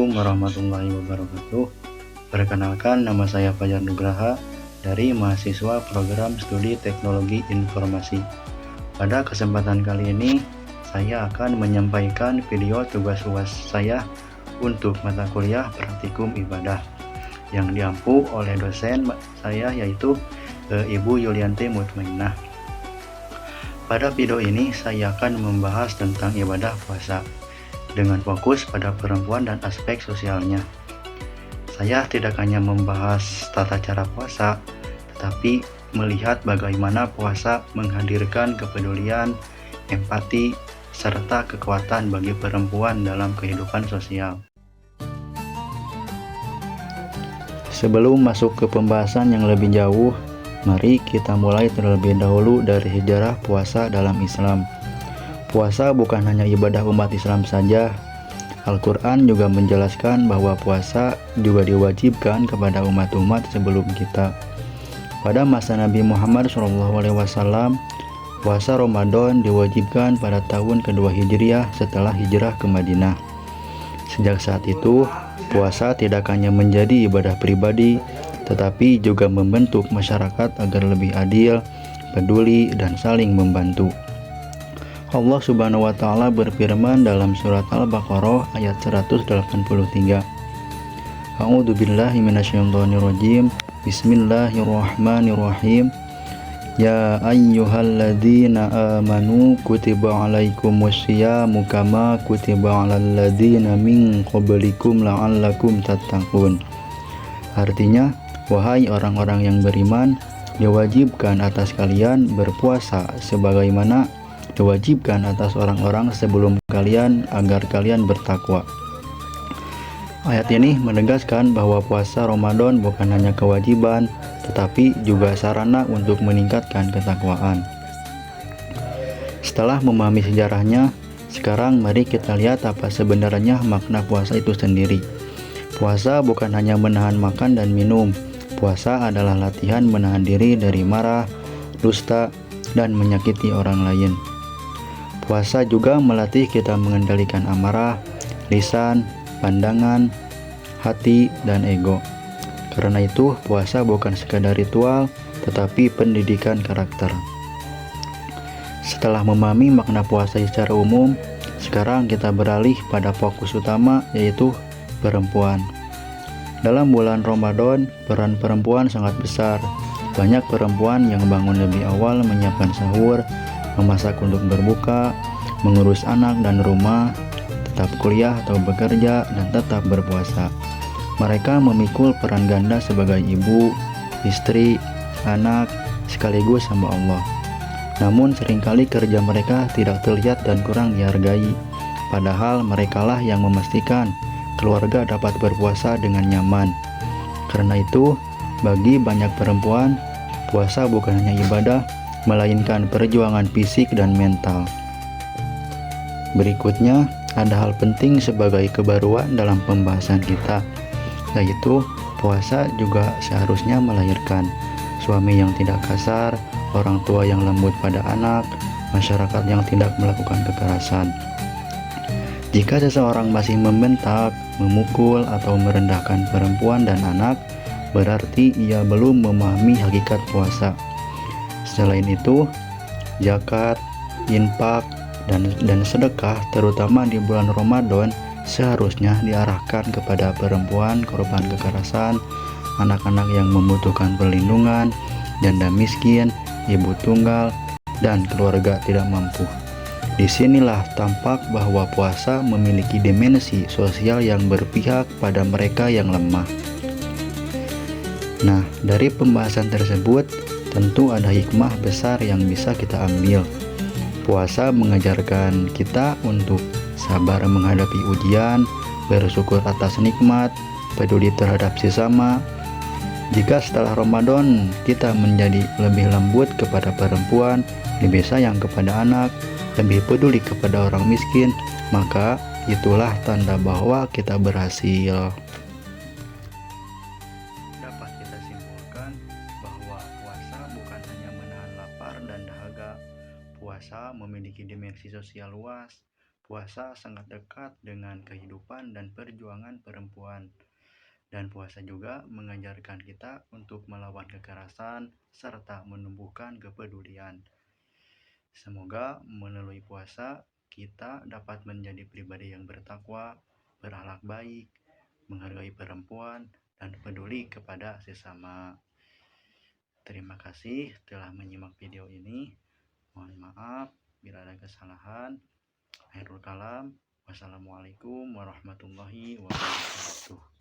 Assalamualaikum warahmatullahi wabarakatuh. Perkenalkan, nama saya Fajar Nugraha dari mahasiswa program studi teknologi informasi. Pada kesempatan kali ini, saya akan menyampaikan video tugas UAS saya untuk mata kuliah praktikum ibadah yang diampu oleh dosen saya, yaitu Ibu Yulianti Mutmainah. Pada video ini saya akan membahas tentang ibadah puasa dengan fokus pada perempuan dan aspek sosialnya. Saya tidak hanya membahas tata cara puasa, tetapi melihat bagaimana puasa menghadirkan kepedulian, empati, serta kekuatan bagi perempuan dalam kehidupan sosial. Sebelum masuk ke pembahasan yang lebih jauh, mari kita mulai terlebih dahulu dari sejarah puasa dalam Islam. Puasa bukan hanya ibadah umat Islam saja. Al-Quran juga menjelaskan bahwa puasa juga diwajibkan kepada umat-umat sebelum kita. Pada masa Nabi Muhammad SAW, puasa Ramadan diwajibkan pada tahun kedua Hijriah setelah hijrah ke Madinah. Sejak saat itu, puasa tidak hanya menjadi ibadah pribadi, tetapi juga membentuk masyarakat agar lebih adil, peduli, dan saling membantu. Allah Subhanahu wa Ta'ala berfirman dalam surat Al-Baqarah ayat 183. A'udzubillahi minasyaitonirrajim. Bismillahirrahmanirrahim. Ya ayyuhalladzina amanu kutiba alaikumusyamu kama kutiba alal ladzina min qablikum la'allakum tattaqun. Artinya, wahai orang-orang yang beriman, diwajibkan atas kalian berpuasa sebagaimana diwajibkan atas orang-orang sebelum kalian agar kalian bertakwa. Ayat ini menegaskan bahwa puasa Ramadan bukan hanya kewajiban, tetapi juga sarana untuk meningkatkan ketakwaan. Setelah memahami sejarahnya, sekarang mari kita lihat apa sebenarnya makna puasa itu sendiri. Puasa bukan hanya menahan makan dan minum. Puasa adalah latihan menahan diri dari marah, dusta, dan menyakiti orang lain. Puasa juga melatih kita mengendalikan amarah, lisan, pandangan, hati, dan ego. Karena itu, puasa bukan sekadar ritual, tetapi pendidikan karakter. Setelah memahami makna puasa secara umum, sekarang kita beralih pada fokus utama, yaitu perempuan. Dalam bulan Ramadan, peran perempuan sangat besar. Banyak perempuan yang bangun lebih awal menyiapkan sahur, memasak untuk berbuka, mengurus anak dan rumah, tetap kuliah atau bekerja, dan tetap berpuasa. Mereka memikul peran ganda sebagai ibu, istri, anak, sekaligus hamba Allah. Namun seringkali kerja mereka tidak terlihat dan kurang dihargai, padahal merekalah yang memastikan keluarga dapat berpuasa dengan nyaman. Karena itu, bagi banyak perempuan, puasa bukan hanya ibadah, melainkan perjuangan fisik dan mental. Berikutnya, ada hal penting sebagai kebaruan dalam pembahasan kita, yaitu puasa juga seharusnya melahirkan suami yang tidak kasar, orang tua yang lembut pada anak, masyarakat yang tidak melakukan kekerasan. Jika seseorang masih membentak, memukul, atau merendahkan perempuan dan anak, berarti ia belum memahami hakikat puasa. Selain itu, zakat, infak, dan sedekah terutama di bulan Ramadan seharusnya diarahkan kepada perempuan korban kekerasan, anak-anak yang membutuhkan perlindungan, janda miskin, ibu tunggal, dan keluarga tidak mampu. Disinilah tampak bahwa puasa memiliki dimensi sosial yang berpihak pada mereka yang lemah. Nah, dari pembahasan tersebut, tentu ada hikmah besar yang bisa kita ambil. Puasa mengajarkan kita untuk sabar menghadapi ujian, bersyukur atas nikmat, peduli terhadap sesama. Jika setelah Ramadan kita menjadi lebih lembut kepada perempuan, lebih sayang kepada anak, lebih peduli kepada orang miskin, maka itulah tanda bahwa kita berhasil. Dapat kita simpulkan bahwa puasa bukan hanya menahan lapar dan dahaga. Puasa memiliki dimensi sosial luas. Puasa sangat dekat dengan kehidupan dan perjuangan perempuan. Dan puasa juga mengajarkan kita untuk melawan kekerasan serta menumbuhkan kepedulian. Semoga melalui puasa kita dapat menjadi pribadi yang bertakwa, berakhlak baik, menghargai perempuan, dan peduli kepada sesama. Terima kasih telah menyimak video ini. Mohon maaf bila ada kesalahan. Akhirul kalam. Wassalamualaikum warahmatullahi wabarakatuh.